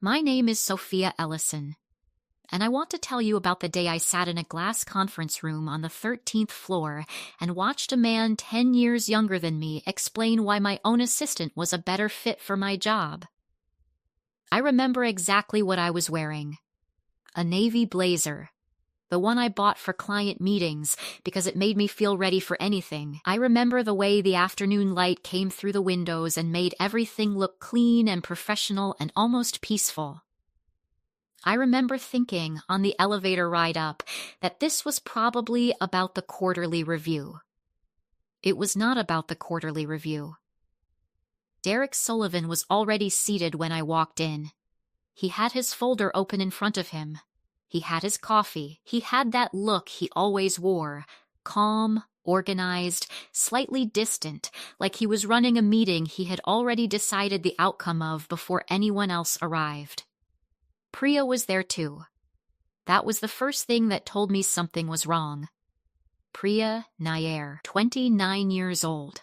My name is Sophia Ellison, and I want to tell you about the day I sat in a glass conference room on the 13th floor and watched a man 10 years younger than me explain why my own assistant was a better fit for my job. I remember exactly what I was wearing. A navy blazer. The one I bought for client meetings because it made me feel ready for anything. I remember the way the afternoon light came through the windows and made everything look clean and professional and almost peaceful. I remember thinking on the elevator ride up that this was probably about the quarterly review. It was not about the quarterly review. Derek Sullivan was already seated when I walked in. He had his folder open in front of him. He had his coffee. He had that look he always wore, calm, organized, slightly distant, like he was running a meeting he had already decided the outcome of before anyone else arrived. Priya was there too. That was the first thing that told me something was wrong. Priya Nair, 29 years old.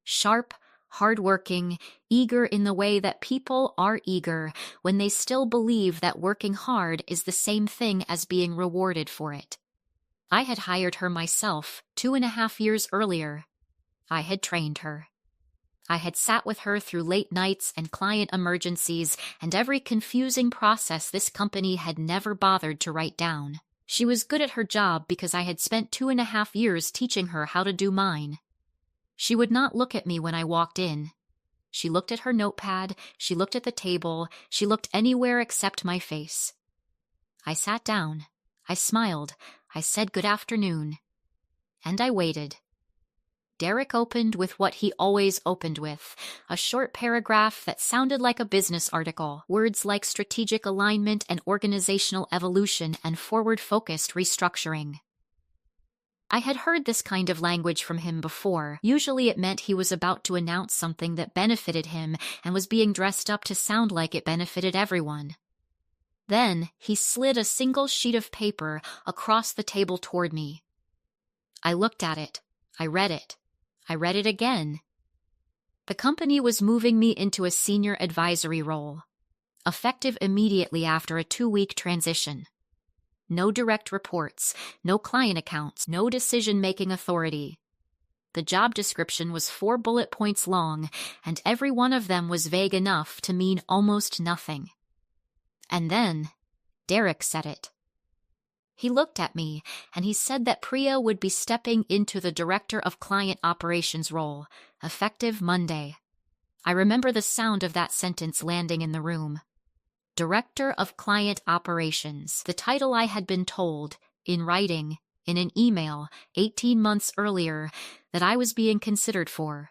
Sharp, hardworking, eager in the way that people are eager when they still believe that working hard is the same thing as being rewarded for it. I had hired her myself 2.5 years earlier. I had trained her. I had sat with her through late nights and client emergencies and every confusing process this company had never bothered to write down. She was good at her job because I had spent 2.5 years teaching her how to do mine. She would not look at me when I walked in. She looked at her notepad, she looked at the table, she looked anywhere except my face. I sat down, I smiled, I said good afternoon, and I waited. Derek opened with what he always opened with, a short paragraph that sounded like a business article, words like strategic alignment and organizational evolution and forward-focused restructuring. I had heard this kind of language from him before. Usually it meant he was about to announce something that benefited him and was being dressed up to sound like it benefited everyone. Then he slid a single sheet of paper across the table toward me. I looked at it. I read it. I read it again. The company was moving me into a senior advisory role, effective immediately after a 2-week transition. No direct reports, no client accounts, no decision-making authority. The job description was 4 bullet points long, and every one of them was vague enough to mean almost nothing. And then, Derek said it. He looked at me, and he said that Priya would be stepping into the Director of Client Operations role, effective Monday. I remember the sound of that sentence landing in the room. Director of Client Operations, the title I had been told, in writing, in an email, 18 months earlier, that I was being considered for.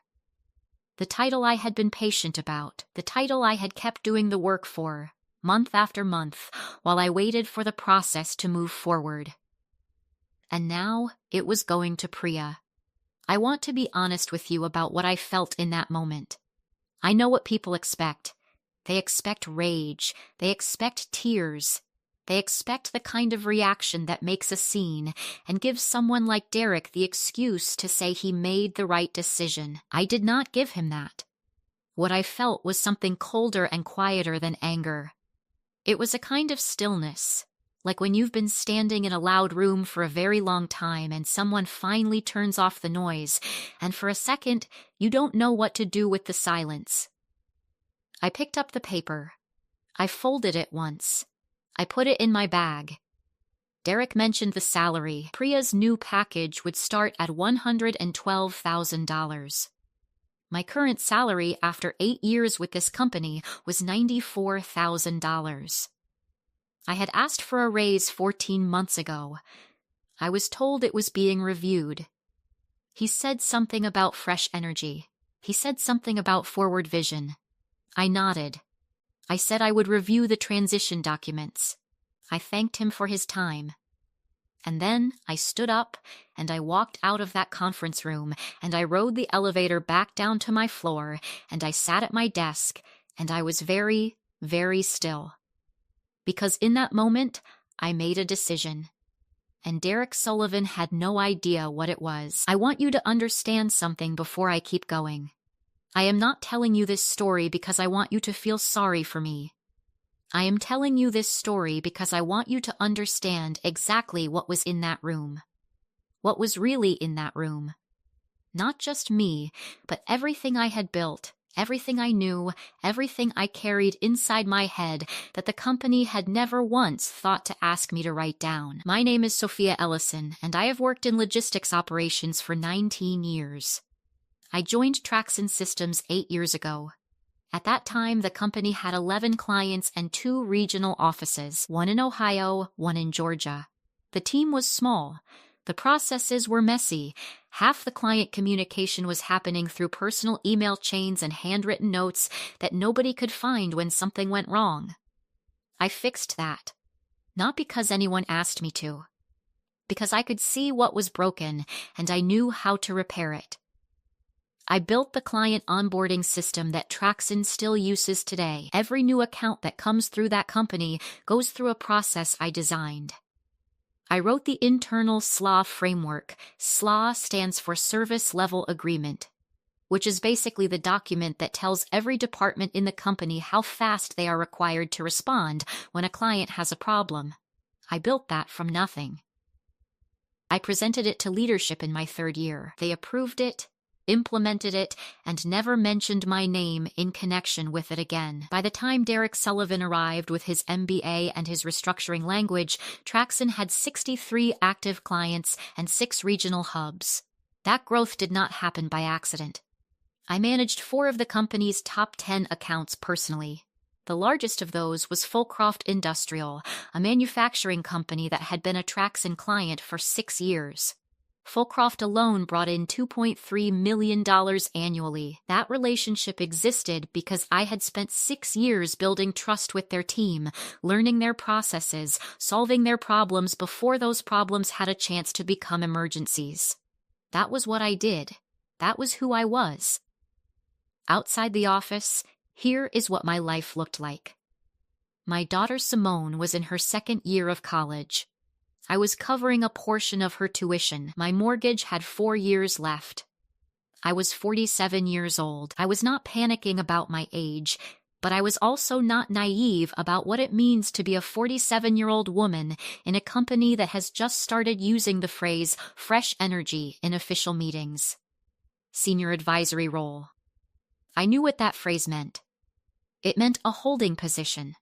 The title I had been patient about, the title I had kept doing the work for, month after month, while I waited for the process to move forward. And now it was going to Priya. I want to be honest with you about what I felt in that moment. I know what people expect. They expect rage. They expect tears. They expect the kind of reaction that makes a scene and gives someone like Derek the excuse to say he made the right decision. I did not give him that. What I felt was something colder and quieter than anger. It was a kind of stillness, like when you've been standing in a loud room for a very long time and someone finally turns off the noise, and for a second you don't know what to do with the silence. I picked up the paper. I folded it once. I put it in my bag. Derek mentioned the salary. Priya's new package would start at $112,000. My current salary after 8 years with this company was $94,000. I had asked for a raise 14 months ago. I was told it was being reviewed. He said something about fresh energy. He said something about forward vision. I nodded. I said I would review the transition documents. I thanked him for his time. And then I stood up and I walked out of that conference room and I rode the elevator back down to my floor and I sat at my desk and I was very, very still. Because in that moment, I made a decision. And Derek Sullivan had no idea what it was. I want you to understand something before I keep going. I am not telling you this story because I want you to feel sorry for me. I am telling you this story because I want you to understand exactly what was in that room. What was really in that room. Not just me, but everything I had built, everything I knew, everything I carried inside my head that the company had never once thought to ask me to write down. My name is Sophia Ellison, and I have worked in logistics operations for 19 years. I joined Traxon Systems 8 years ago. At that time, the company had 11 clients and 2 regional offices, one in Ohio, one in Georgia. The team was small. The processes were messy. Half the client communication was happening through personal email chains and handwritten notes that nobody could find when something went wrong. I fixed that. Not because anyone asked me to. Because I could see what was broken and I knew how to repair it. I built the client onboarding system that Traxon still uses today. Every new account that comes through that company goes through a process I designed. I wrote the internal SLA framework. SLA stands for Service Level Agreement, which is basically the document that tells every department in the company how fast they are required to respond when a client has a problem. I built that from nothing. I presented it to leadership in my 3rd year. They approved it, implemented it, and never mentioned my name in connection with it again. By the time Derek Sullivan arrived with his MBA and his restructuring language, Traxon had 63 active clients and 6 regional hubs. That growth did not happen by accident. I managed 4 of the company's top 10 accounts personally. The largest of those was Fulcroft Industrial, a manufacturing company that had been a Traxon client for 6 years. Fulcroft alone brought in $2.3 million annually. That relationship existed because I had spent 6 years building trust with their team, learning their processes, solving their problems before those problems had a chance to become emergencies. That was what I did. That was who I was. Outside the office, here is what my life looked like. My daughter Simone was in her 2nd year of college. I was covering a portion of her tuition. My mortgage had 4 years left. I was 47 years old. I was not panicking about my age, but I was also not naive about what it means to be a 47-year-old woman in a company that has just started using the phrase fresh energy in official meetings. Senior advisory role. I knew what that phrase meant. It meant a holding position.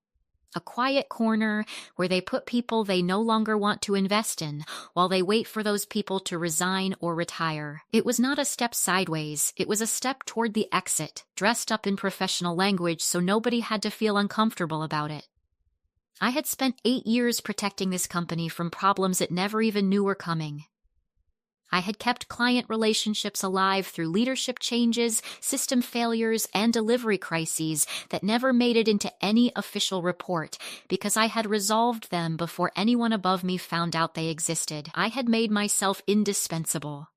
A quiet corner where they put people they no longer want to invest in while they wait for those people to resign or retire. It was not a step sideways, it was a step toward the exit, dressed up in professional language so nobody had to feel uncomfortable about it. I had spent 8 years protecting this company from problems it never even knew were coming. I had kept client relationships alive through leadership changes, system failures, and delivery crises that never made it into any official report because I had resolved them before anyone above me found out they existed. I had made myself indispensable.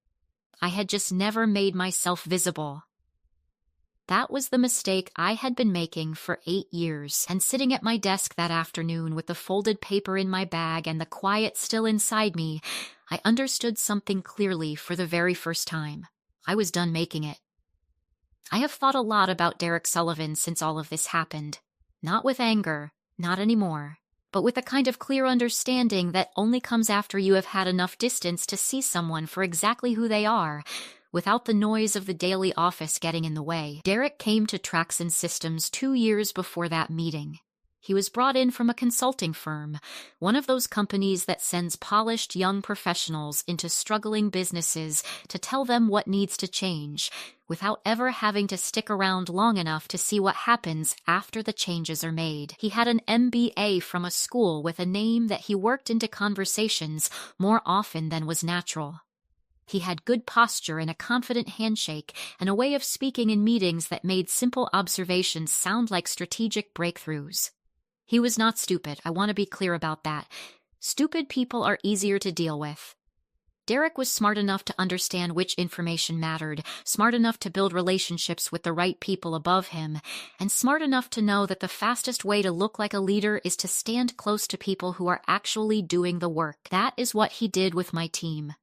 I had just never made myself visible. That was the mistake I had been making for 8 years, and sitting at my desk that afternoon with the folded paper in my bag and the quiet still inside me, I understood something clearly for the very first time. I was done making it. I have thought a lot about Derek Sullivan since all of this happened. Not with anger, not anymore, but with a kind of clear understanding that only comes after you have had enough distance to see someone for exactly who they are, without the noise of the daily office getting in the way. Derek came to Traxon Systems 2 years before that meeting. He was brought in from a consulting firm, one of those companies that sends polished young professionals into struggling businesses to tell them what needs to change, without ever having to stick around long enough to see what happens after the changes are made. He had an MBA from a school with a name that he worked into conversations more often than was natural. He had good posture and a confident handshake and a way of speaking in meetings that made simple observations sound like strategic breakthroughs. He was not stupid, I want to be clear about that. Stupid people are easier to deal with. Derek was smart enough to understand which information mattered, smart enough to build relationships with the right people above him, and smart enough to know that the fastest way to look like a leader is to stand close to people who are actually doing the work. That is what he did with my team.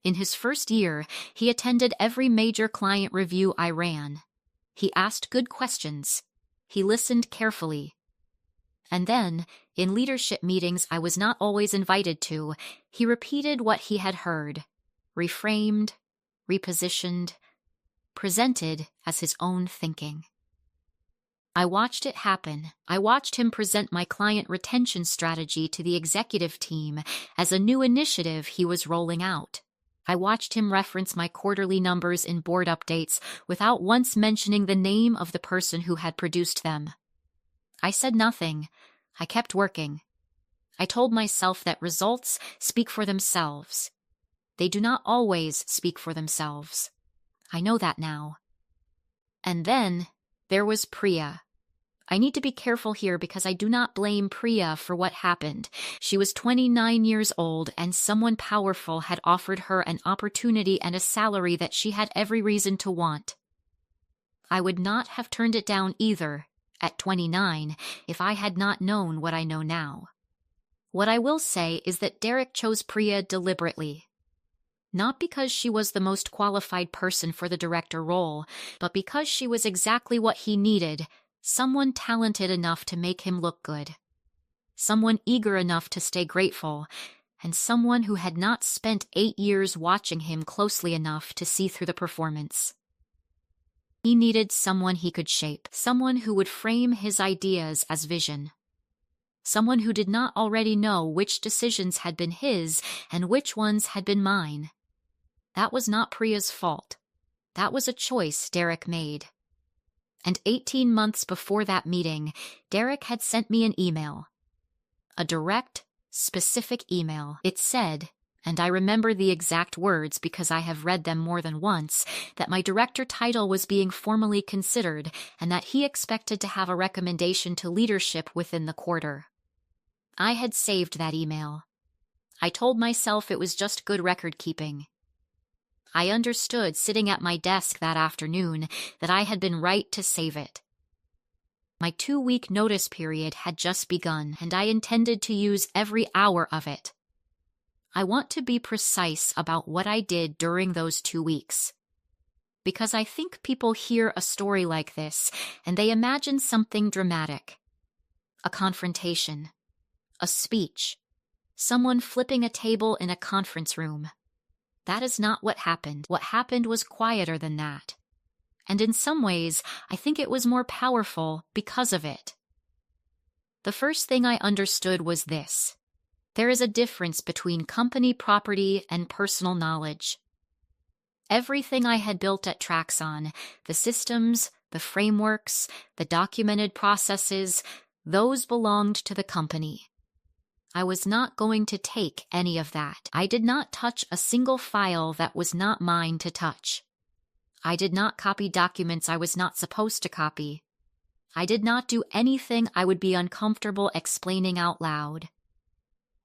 In his first year, he attended every major client review I ran. He asked good questions. He listened carefully. And then, in leadership meetings I was not always invited to, he repeated what he had heard, reframed, repositioned, presented as his own thinking. I watched it happen. I watched him present my client retention strategy to the executive team as a new initiative he was rolling out. I watched him reference my quarterly numbers in board updates without once mentioning the name of the person who had produced them. I said nothing. I kept working. I told myself that results speak for themselves. They do not always speak for themselves. I know that now. And then there was Priya. I need to be careful here because I do not blame Priya for what happened. She was 29 years old and someone powerful had offered her an opportunity and a salary that she had every reason to want. I would not have turned it down either, at 29, if I had not known what I know now. What I will say is that Derek chose Priya deliberately. Not because she was the most qualified person for the director role, but because she was exactly what he needed, someone talented enough to make him look good, someone eager enough to stay grateful, and someone who had not spent 8 years watching him closely enough to see through the performance. He needed someone he could shape, someone who would frame his ideas as vision, someone who did not already know which decisions had been his and which ones had been mine. That was not Priya's fault. That was a choice Derek made. And 18 months before that meeting, Derek had sent me an email. A direct, specific email. It said, and I remember the exact words because I have read them more than once, that my director title was being formally considered and that he expected to have a recommendation to leadership within the quarter. I had saved that email. I told myself it was just good record keeping. I understood sitting at my desk that afternoon that I had been right to save it. My 2-week notice period had just begun, and I intended to use every hour of it. I want to be precise about what I did during those 2 weeks, because I think people hear a story like this and they imagine something dramatic. A confrontation, a speech, someone flipping a table in a conference room. That is not what happened. What happened was quieter than that. And in some ways, I think it was more powerful because of it. The first thing I understood was this. There is a difference between company property and personal knowledge. Everything I had built at Traxon, the systems, the frameworks, the documented processes, those belonged to the company. I was not going to take any of that. I did not touch a single file that was not mine to touch. I did not copy documents I was not supposed to copy. I did not do anything I would be uncomfortable explaining out loud.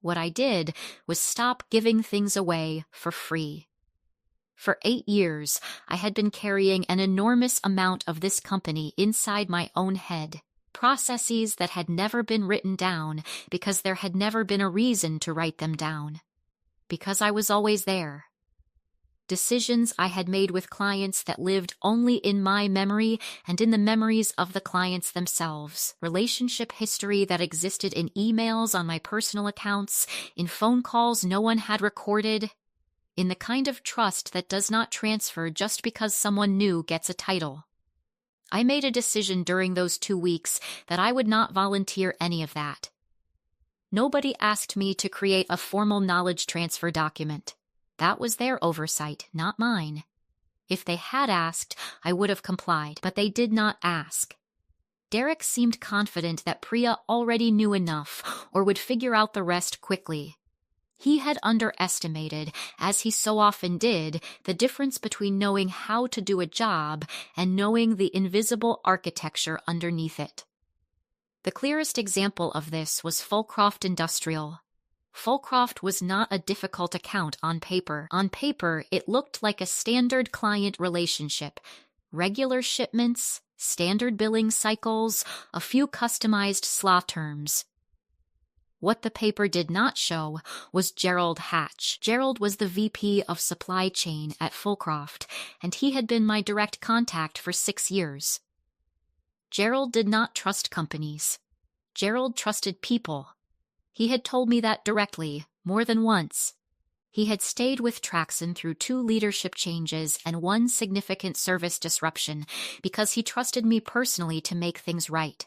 What I did was stop giving things away for free. For 8 years, I had been carrying an enormous amount of this company inside my own head. Processes that had never been written down because there had never been a reason to write them down. Because I was always there. Decisions I had made with clients that lived only in my memory and in the memories of the clients themselves. Relationship history that existed in emails on my personal accounts, in phone calls no one had recorded, in the kind of trust that does not transfer just because someone new gets a title. I made a decision during those 2 weeks that I would not volunteer any of that. Nobody asked me to create a formal knowledge transfer document. That was their oversight, not mine. If they had asked, I would have complied, but they did not ask. Derek seemed confident that Priya already knew enough or would figure out the rest quickly. He had underestimated, as he so often did, the difference between knowing how to do a job and knowing the invisible architecture underneath it. The clearest example of this was Fulcroft Industrial. Fulcroft was not a difficult account on paper. On paper, it looked like a standard client relationship. Regular shipments, standard billing cycles, a few customized slot terms. What the paper did not show was Gerald Hatch. Gerald was the VP of supply chain at Fulcroft, and he had been my direct contact for 6 years. Gerald did not trust companies. Gerald trusted people. He had told me that directly, more than once. He had stayed with Traxon through 2 leadership changes and 1 significant service disruption because he trusted me personally to make things right.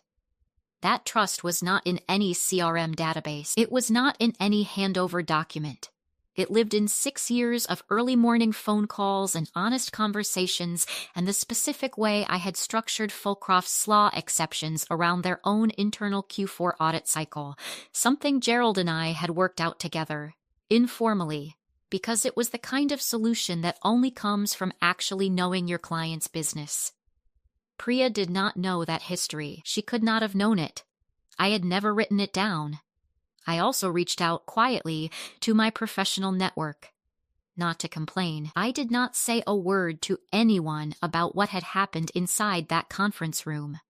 That trust was not in any CRM database. It was not in any handover document. It lived in 6 years of early morning phone calls and honest conversations and the specific way I had structured Fulcroft's SLA exceptions around their own internal Q4 audit cycle, something Gerald and I had worked out together, informally, because it was the kind of solution that only comes from actually knowing your client's business. Priya did not know that history. She could not have known it. I had never written it down. I also reached out quietly to my professional network. Not to complain, I did not say a word to anyone about what had happened inside that conference room.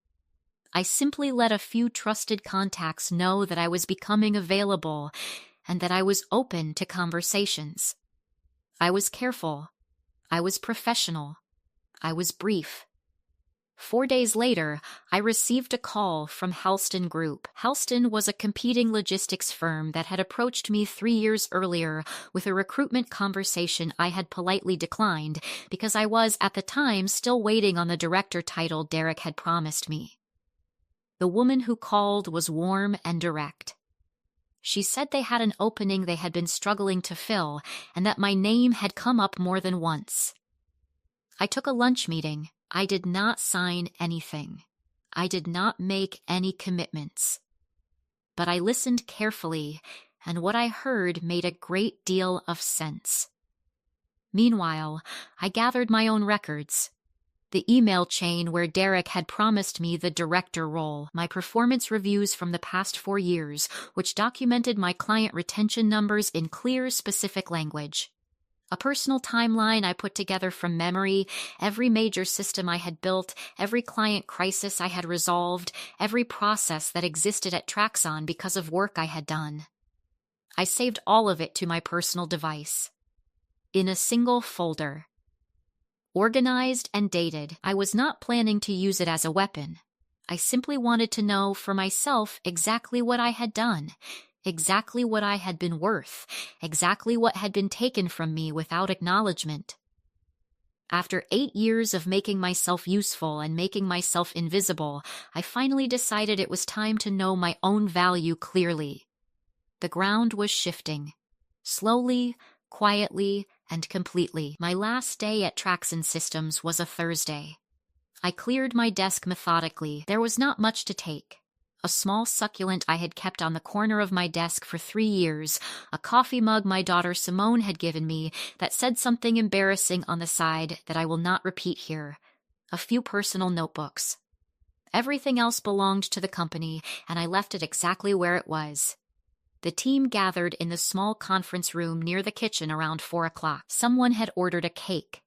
I simply let a few trusted contacts know that I was becoming available and that I was open to conversations. I was careful. I was professional. I was brief. 4 days later, I received a call from Halston Group. Halston was a competing logistics firm that had approached me 3 years earlier with a recruitment conversation I had politely declined because I was, at the time, still waiting on the director title Derek had promised me. The woman who called was warm and direct. She said they had an opening they had been struggling to fill and that my name had come up more than once. I took a lunch meeting. I did not sign anything. I did not make any commitments. But I listened carefully, and what I heard made a great deal of sense. Meanwhile, I gathered my own records. The email chain where Derek had promised me the director role, my performance reviews from the past 4 years, which documented my client retention numbers in clear, specific language. A personal timeline I put together from memory, every major system I had built, every client crisis I had resolved, every process that existed at Traxon because of work I had done. I saved all of it to my personal device. In a single folder. Organized and dated, I was not planning to use it as a weapon. I simply wanted to know for myself exactly what I had done, exactly what I had been worth, exactly what had been taken from me without acknowledgement. After 8 years of making myself useful and making myself invisible, I finally decided it was time to know my own value clearly. The ground was shifting. Slowly, quietly, and completely. My last day at Traxon Systems was a Thursday. I cleared my desk methodically. There was not much to take. A small succulent I had kept on the corner of my desk for 3 years, a coffee mug my daughter Simone had given me that said something embarrassing on the side that I will not repeat here, a few personal notebooks. Everything else belonged to the company, and I left it exactly where it was. The team gathered in the small conference room near the kitchen around 4 o'clock. Someone had ordered a cake.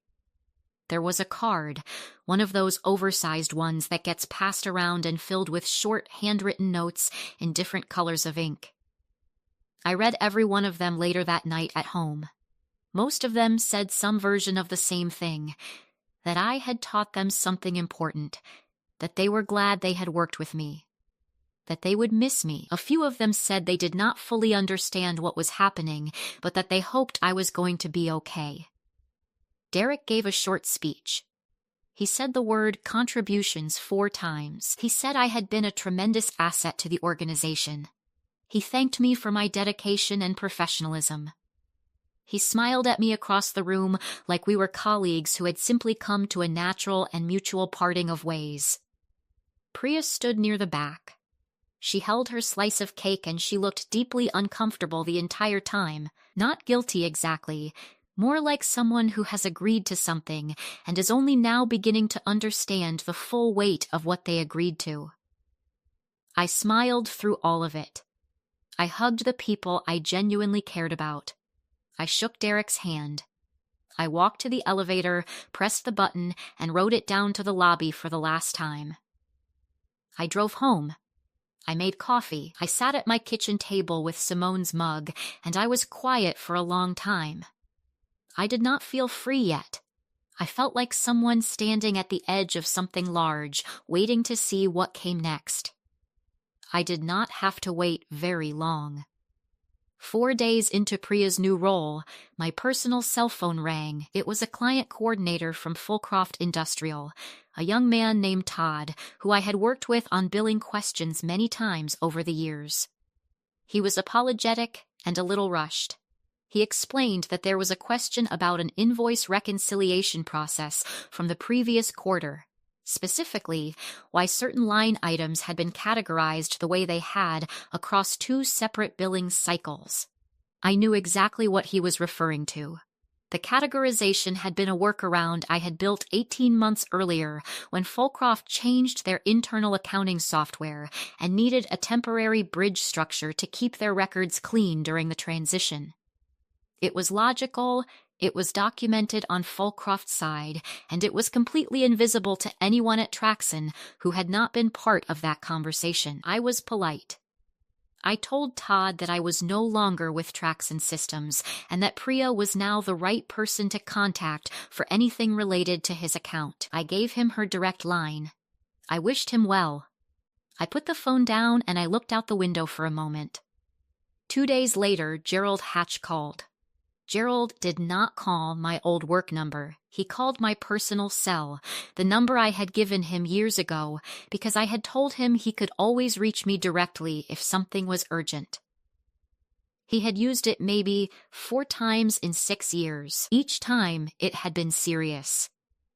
There was a card, one of those oversized ones that gets passed around and filled with short, handwritten notes in different colors of ink. I read every one of them later that night at home. Most of them said some version of the same thing, that I had taught them something important, that they were glad they had worked with me, that they would miss me. A few of them said they did not fully understand what was happening, but that they hoped I was going to be okay. Derek gave a short speech. He said the word contributions 4 times. He said I had been a tremendous asset to the organization. He thanked me for my dedication and professionalism. He smiled at me across the room like we were colleagues who had simply come to a natural and mutual parting of ways. Priya stood near the back. She held her slice of cake and she looked deeply uncomfortable the entire time, not guilty exactly, more like someone who has agreed to something and is only now beginning to understand the full weight of what they agreed to. I smiled through all of it. I hugged the people I genuinely cared about. I shook Derek's hand. I walked to the elevator, pressed the button, and rode it down to the lobby for the last time. I drove home. I made coffee. I sat at my kitchen table with Simone's mug, and I was quiet for a long time. I did not feel free yet. I felt like someone standing at the edge of something large, waiting to see what came next. I did not have to wait very long. 4 days into Priya's new role, my personal cell phone rang. It was a client coordinator from Fulcroft Industrial, a young man named Todd, who I had worked with on billing questions many times over the years. He was apologetic and a little rushed. He explained that there was a question about an invoice reconciliation process from the previous quarter. Specifically, why certain line items had been categorized the way they had across 2 separate billing cycles. I knew exactly what he was referring to. The categorization had been a workaround I had built 18 months earlier when Fulcroft changed their internal accounting software and needed a temporary bridge structure to keep their records clean during the transition. It was logical, it was documented on Fulcroft's side, and it was completely invisible to anyone at Traxon who had not been part of that conversation. I was polite. I told Todd that I was no longer with Traxon Systems and that Priya was now the right person to contact for anything related to his account. I gave him her direct line. I wished him well. I put the phone down and I looked out the window for a moment. 2 days later, Gerald Hatch called. Gerald did not call my old work number. He called my personal cell, the number I had given him years ago, because I had told him he could always reach me directly if something was urgent. He had used it maybe 4 times in 6 years. Each time it had been serious.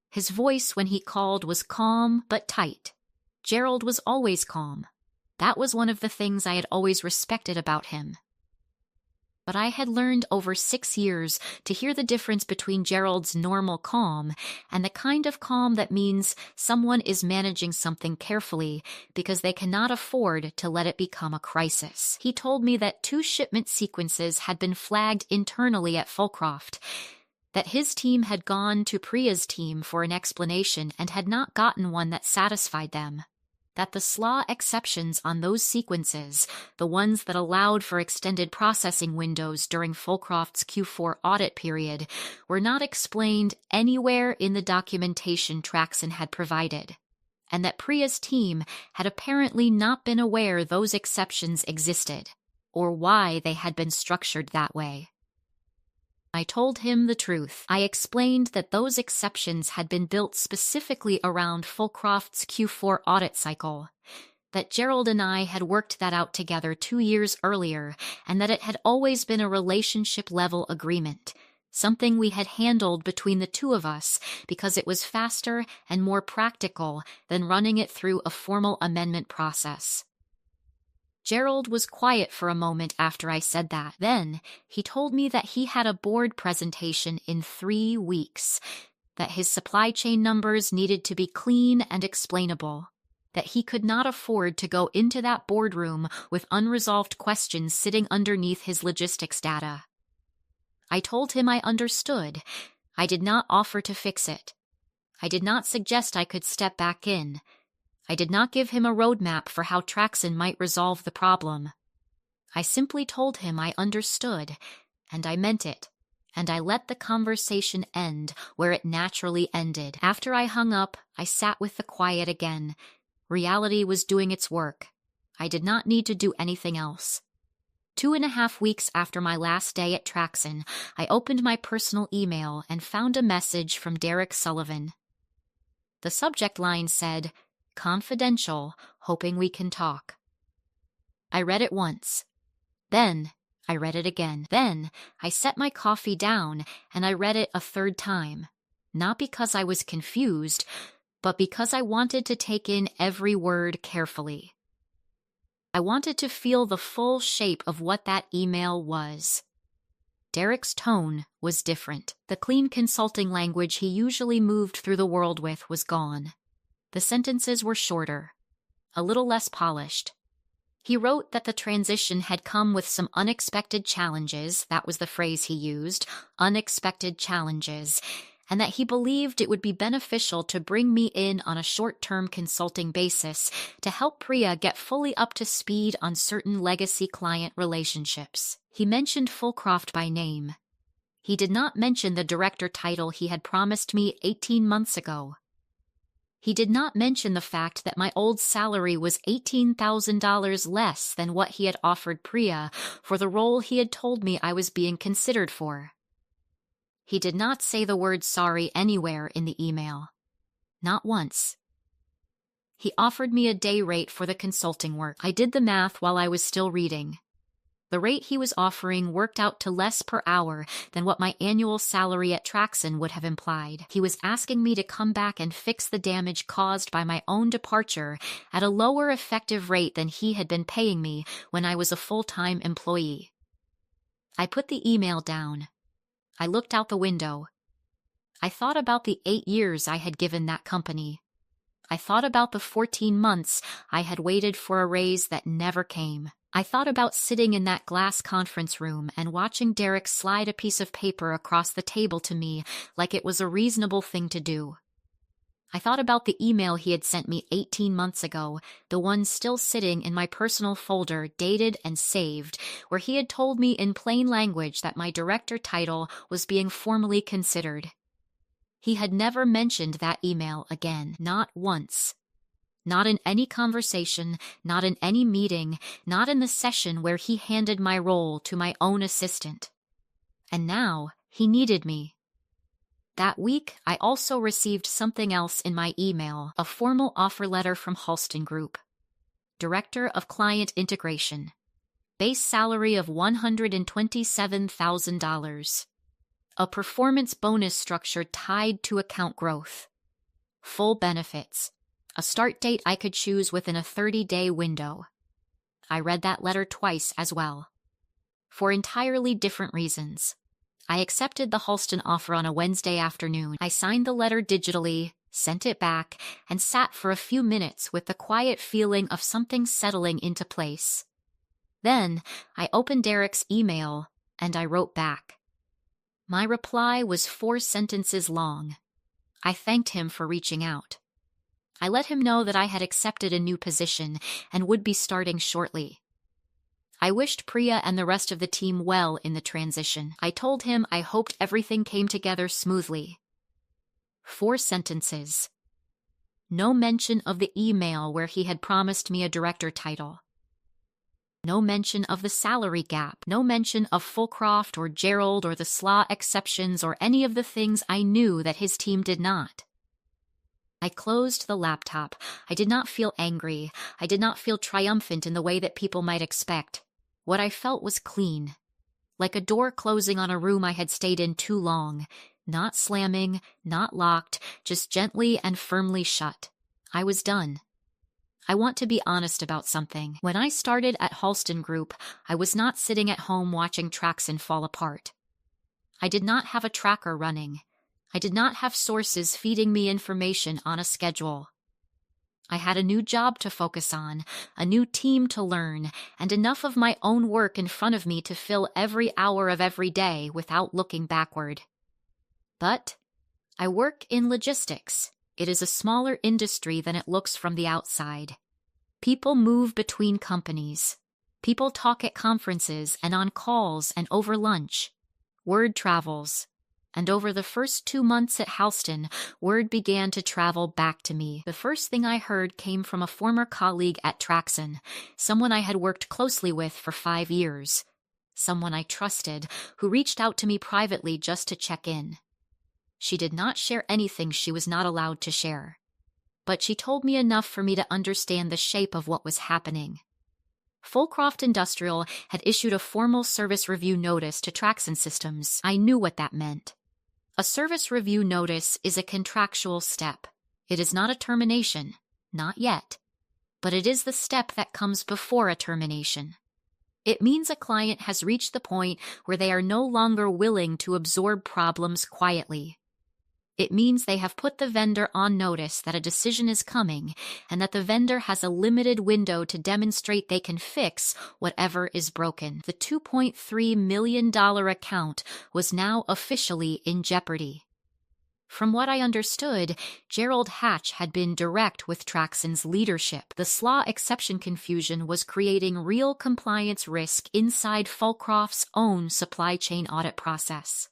His voice when he called was calm but tight. Gerald was always calm. That was one of the things I had always respected about him. But I had learned over 6 years to hear the difference between Gerald's normal calm and the kind of calm that means someone is managing something carefully because they cannot afford to let it become a crisis. He told me that 2 shipment sequences had been flagged internally at Fulcroft, that his team had gone to Priya's team for an explanation and had not gotten one that satisfied them. That the SLA exceptions on those sequences, the ones that allowed for extended processing windows during Fulcroft's Q4 audit period, were not explained anywhere in the documentation Traxon had provided, and that Priya's team had apparently not been aware those exceptions existed, or why they had been structured that way. I told him the truth. I explained that those exceptions had been built specifically around Fulcroft's Q4 audit cycle, that Gerald and I had worked that out together 2 years earlier, and that it had always been a relationship-level agreement, something we had handled between the 2 of us because it was faster and more practical than running it through a formal amendment process. Gerald was quiet for a moment after I said that. Then he told me that he had a board presentation in 3 weeks, that his supply chain numbers needed to be clean and explainable, that he could not afford to go into that boardroom with unresolved questions sitting underneath his logistics data. I told him I understood. I did not offer to fix it. I did not suggest I could step back in. I did not give him a roadmap for how Traxon might resolve the problem. I simply told him I understood, and I meant it, and I let the conversation end where it naturally ended. After I hung up, I sat with the quiet again. Reality was doing its work. I did not need to do anything else. 2.5 weeks after my last day at Traxon, I opened my personal email and found a message from Derek Sullivan. The subject line said, "Confidential, hoping we can talk." I read it once. Then I read it again. Then I set my coffee down and I read it a 3rd time, not because I was confused, but because I wanted to take in every word carefully. I wanted to feel the full shape of what that email was. Derek's tone was different. The clean consulting language he usually moved through the world with was gone. The sentences were shorter, a little less polished. He wrote that the transition had come with some unexpected challenges, that was the phrase he used, unexpected challenges, and that he believed it would be beneficial to bring me in on a short-term consulting basis to help Priya get fully up to speed on certain legacy client relationships. He mentioned Fulcroft by name. He did not mention the director title he had promised me 18 months ago. He did not mention the fact that my old salary was $18,000 less than what he had offered Priya for the role he had told me I was being considered for. He did not say the word sorry anywhere in the email. Not once. He offered me a day rate for the consulting work. I did the math while I was still reading. The rate he was offering worked out to less per hour than what my annual salary at Traxon would have implied. He was asking me to come back and fix the damage caused by my own departure at a lower effective rate than he had been paying me when I was a full-time employee. I put the email down. I looked out the window. I thought about the 8 years I had given that company. I thought about the 14 months I had waited for a raise that never came. I thought about sitting in that glass conference room and watching Derek slide a piece of paper across the table to me like it was a reasonable thing to do. I thought about the email he had sent me 18 months ago, the one still sitting in my personal folder, dated and saved, where he had told me in plain language that my director title was being formally considered. He had never mentioned that email again, not once. Not in any conversation, not in any meeting, not in the session where he handed my role to my own assistant. And now he needed me. That week, I also received something else in my email, a formal offer letter from Halston Group. Director of Client Integration. Base salary of $127,000. A performance bonus structure tied to account growth. Full benefits. A start date I could choose within a 30-day window. I read that letter twice as well. For entirely different reasons. I accepted the Halston offer on a Wednesday afternoon. I signed the letter digitally, sent it back, and sat for a few minutes with the quiet feeling of something settling into place. Then I opened Derek's email, and I wrote back. My reply was 4 sentences long. I thanked him for reaching out. I let him know that I had accepted a new position and would be starting shortly. I wished Priya and the rest of the team well in the transition. I told him I hoped everything came together smoothly. 4 sentences. No mention of the email where he had promised me a director title. No mention of the salary gap. No mention of Fulcroft or Gerald or the SLA exceptions or any of the things I knew that his team did not. I closed the laptop. I did not feel angry. I did not feel triumphant in the way that people might expect. What I felt was clean. Like a door closing on a room I had stayed in too long. Not slamming, not locked, just gently and firmly shut. I was done. I want to be honest about something. When I started at Halston Group, I was not sitting at home watching Traxon fall apart. I did not have a tracker running. I did not have sources feeding me information on a schedule. I had a new job to focus on, a new team to learn, and enough of my own work in front of me to fill every hour of every day without looking backward. But I work in logistics. It is a smaller industry than it looks from the outside. People move between companies. People talk at conferences and on calls and over lunch. Word travels. And over the first 2 months at Halston, word began to travel back to me. The first thing I heard came from a former colleague at Traxon, someone I had worked closely with for 5 years. Someone I trusted, who reached out to me privately just to check in. She did not share anything she was not allowed to share. But she told me enough for me to understand the shape of what was happening. Fulcroft Industrial had issued a formal service review notice to Traxon Systems. I knew what that meant. A service review notice is a contractual step. It is not a termination, not yet, but it is the step that comes before a termination. It means a client has reached the point where they are no longer willing to absorb problems quietly. It means they have put the vendor on notice that a decision is coming and that the vendor has a limited window to demonstrate they can fix whatever is broken. The $2.3 million account was now officially in jeopardy. From what I understood, Gerald Hatch had been direct with Traxon's leadership. The SLA exception confusion was creating real compliance risk inside Fulcroft's own supply chain audit process.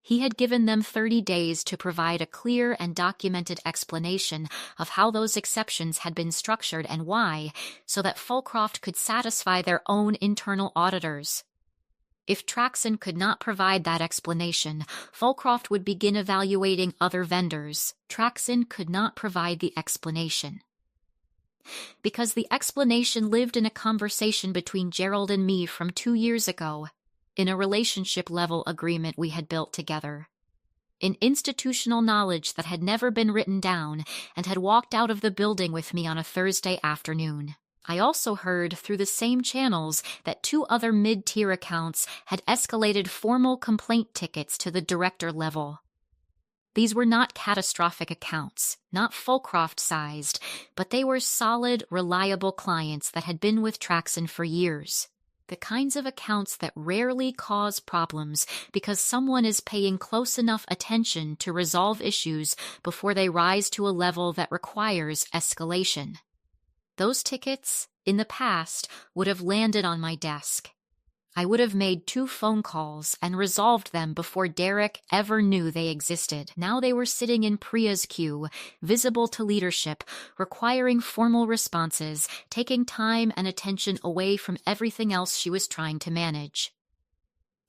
He had given them 30 days to provide a clear and documented explanation of how those exceptions had been structured and why, so that Fulcroft could satisfy their own internal auditors. If Traxon could not provide that explanation, Fulcroft would begin evaluating other vendors. Traxon could not provide the explanation. Because the explanation lived in a conversation between Gerald and me from 2 years ago, in a relationship-level agreement we had built together, in institutional knowledge that had never been written down and had walked out of the building with me on a Thursday afternoon. I also heard through the same channels that 2 other mid-tier accounts had escalated formal complaint tickets to the director level. These were not catastrophic accounts, not Fulcroft-sized, but they were solid, reliable clients that had been with Traxon for years. The kinds of accounts that rarely cause problems because someone is paying close enough attention to resolve issues before they rise to a level that requires escalation. Those tickets, in the past, would have landed on my desk. I would have made 2 phone calls and resolved them before Derek ever knew they existed. Now they were sitting in Priya's queue, visible to leadership, requiring formal responses, taking time and attention away from everything else she was trying to manage.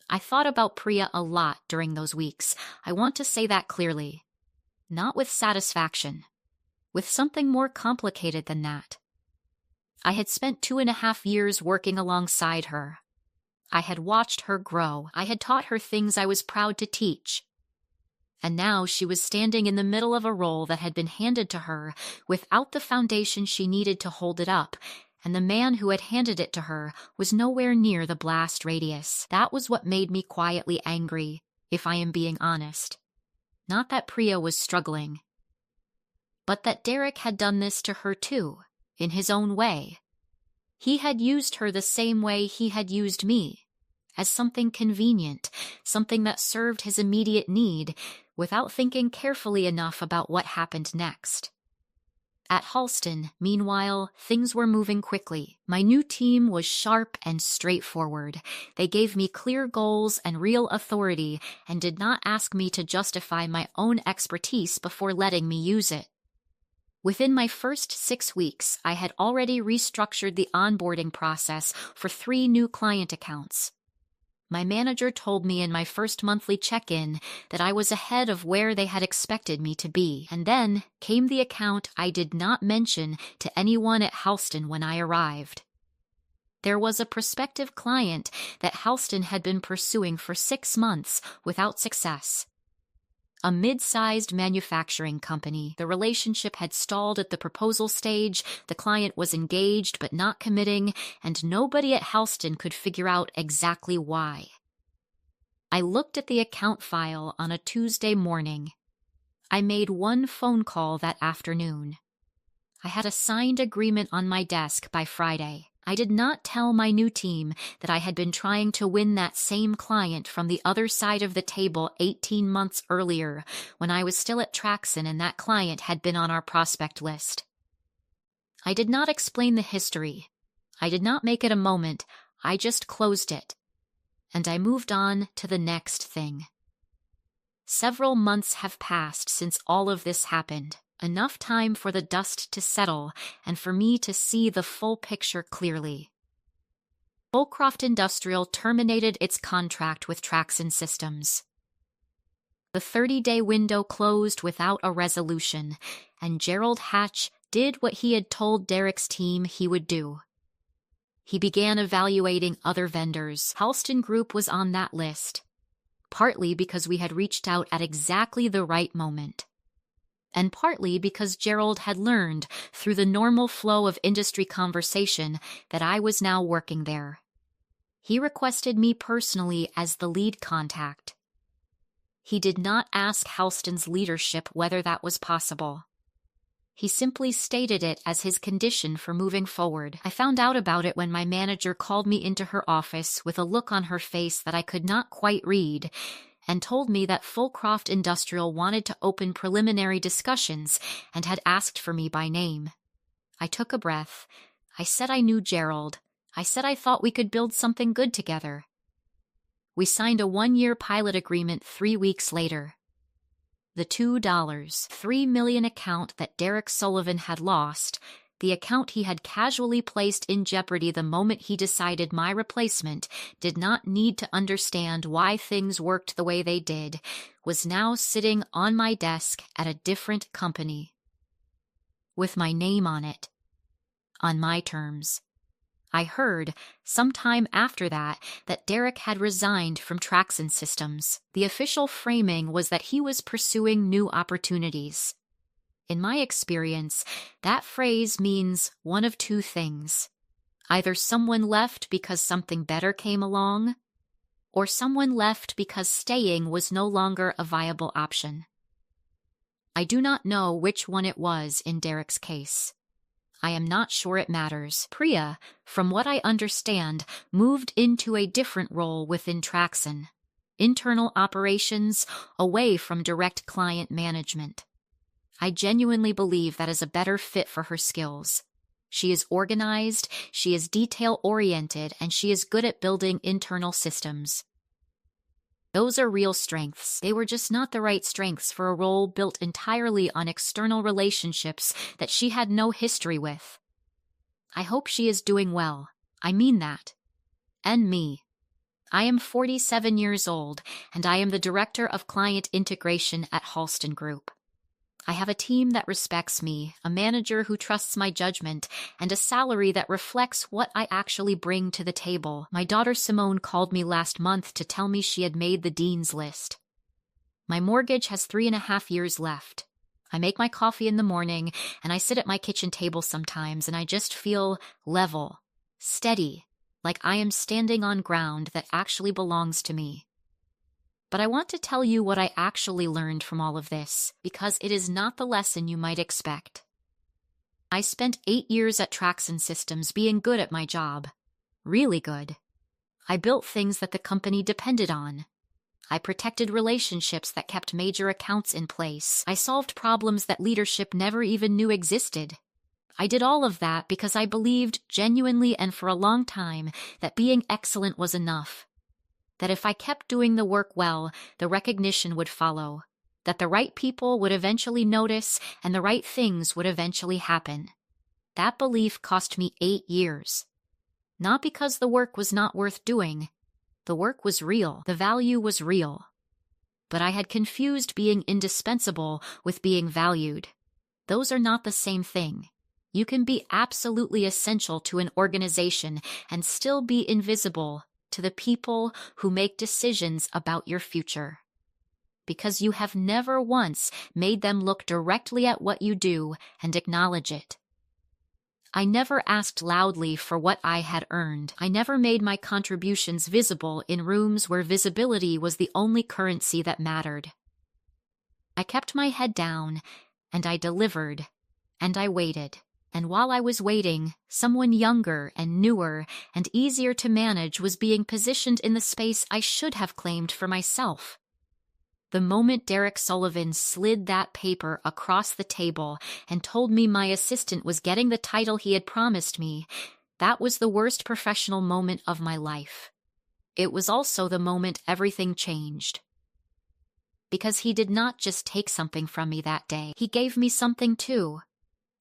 I thought about Priya a lot during those weeks. I want to say that clearly. Not with satisfaction. With something more complicated than that. I had spent 2.5 years working alongside her. I had watched her grow. I had taught her things I was proud to teach. And now she was standing in the middle of a role that had been handed to her without the foundation she needed to hold it up, and the man who had handed it to her was nowhere near the blast radius. That was what made me quietly angry, if I am being honest. Not that Priya was struggling, but that Derek had done this to her too, in his own way. He had used her the same way he had used me, as something convenient, something that served his immediate need, without thinking carefully enough about what happened next. At Halston, meanwhile, things were moving quickly. My new team was sharp and straightforward. They gave me clear goals and real authority, and did not ask me to justify my own expertise before letting me use it. Within my first 6 weeks, I had already restructured the onboarding process for 3 new client accounts. My manager told me in my first monthly check-in that I was ahead of where they had expected me to be, and then came the account I did not mention to anyone at Halston when I arrived. There was a prospective client that Halston had been pursuing for 6 months without success. A mid-sized manufacturing company. The relationship had stalled at the proposal stage, the client was engaged but not committing, and nobody at Halston could figure out exactly why. I looked at the account file on a Tuesday morning. I made 1 phone call that afternoon. I had a signed agreement on my desk by Friday. I did not tell my new team that I had been trying to win that same client from the other side of the table 18 months earlier, when I was still at Traxon and that client had been on our prospect list. I did not explain the history. I did not make it a moment. I just closed it. And I moved on to the next thing. Several months have passed since all of this happened. Enough time for the dust to settle and for me to see the full picture clearly. Fulcroft Industrial terminated its contract with Traxon Systems. The 30-day window closed without a resolution, and Gerald Hatch did what he had told Derek's team he would do. He began evaluating other vendors. Halston Group was on that list, partly because we had reached out at exactly the right moment, and partly because Gerald had learned through the normal flow of industry conversation that I was now working there. He requested me personally as the lead contact. He did not ask Halston's leadership whether that was possible. He simply stated it as his condition for moving forward. I found out about it when my manager called me into her office with a look on her face that I could not quite read, and told me that Fulcroft Industrial wanted to open preliminary discussions and had asked for me by name. I took a breath. I said I knew Gerald. I said I thought we could build something good together. We signed a 1-year pilot agreement 3 weeks later. The $3 million account that Derek Sullivan had lost, the account he had casually placed in jeopardy the moment he decided my replacement did not need to understand why things worked the way they did, was now sitting on my desk at a different company. With my name on it. On my terms. I heard, sometime after that Derek had resigned from Traxon Systems. The official framing was that he was pursuing new opportunities. In my experience, that phrase means one of two things. Either someone left because something better came along, or someone left because staying was no longer a viable option. I do not know which one it was in Derek's case. I am not sure it matters. Priya, from what I understand, moved into a different role within Traxon. Internal operations, away from direct client management. I genuinely believe that is a better fit for her skills. She is organized, she is detail-oriented, and she is good at building internal systems. Those are real strengths. They were just not the right strengths for a role built entirely on external relationships that she had no history with. I hope she is doing well. I mean that. And me. I am 47 years old, and I am the Director of Client Integration at Halston Group. I have a team that respects me, a manager who trusts my judgment, and a salary that reflects what I actually bring to the table. My daughter Simone called me last month to tell me she had made the dean's list. My mortgage has 3.5 years left. I make my coffee in the morning, and I sit at my kitchen table sometimes, and I just feel level, steady, like I am standing on ground that actually belongs to me. But I want to tell you what I actually learned from all of this, because it is not the lesson you might expect. I spent 8 years at Traxon Systems being good at my job. Really good. I built things that the company depended on. I protected relationships that kept major accounts in place. I solved problems that leadership never even knew existed. I did all of that because I believed genuinely and for a long time that being excellent was enough. That if I kept doing the work well, the recognition would follow, that the right people would eventually notice and the right things would eventually happen. That belief cost me 8 years. Not because the work was not worth doing. The work was real, the value was real. But I had confused being indispensable with being valued. Those are not the same thing. You can be absolutely essential to an organization and still be invisible to the people who make decisions about your future. Because you have never once made them look directly at what you do and acknowledge it. I never asked loudly for what I had earned. I never made my contributions visible in rooms where visibility was the only currency that mattered. I kept my head down, and I delivered, and I waited. And while I was waiting, someone younger and newer and easier to manage was being positioned in the space I should have claimed for myself. The moment Derek Sullivan slid that paper across the table and told me my assistant was getting the title he had promised me, that was the worst professional moment of my life. It was also the moment everything changed. Because he did not just take something from me that day, he gave me something too.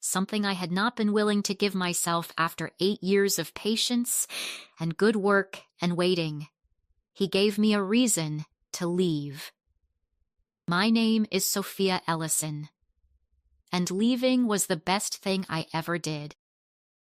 Something I had not been willing to give myself after 8 years of patience and good work and waiting. He gave me a reason to leave. My name is Sophia Ellison, and leaving was the best thing I ever did.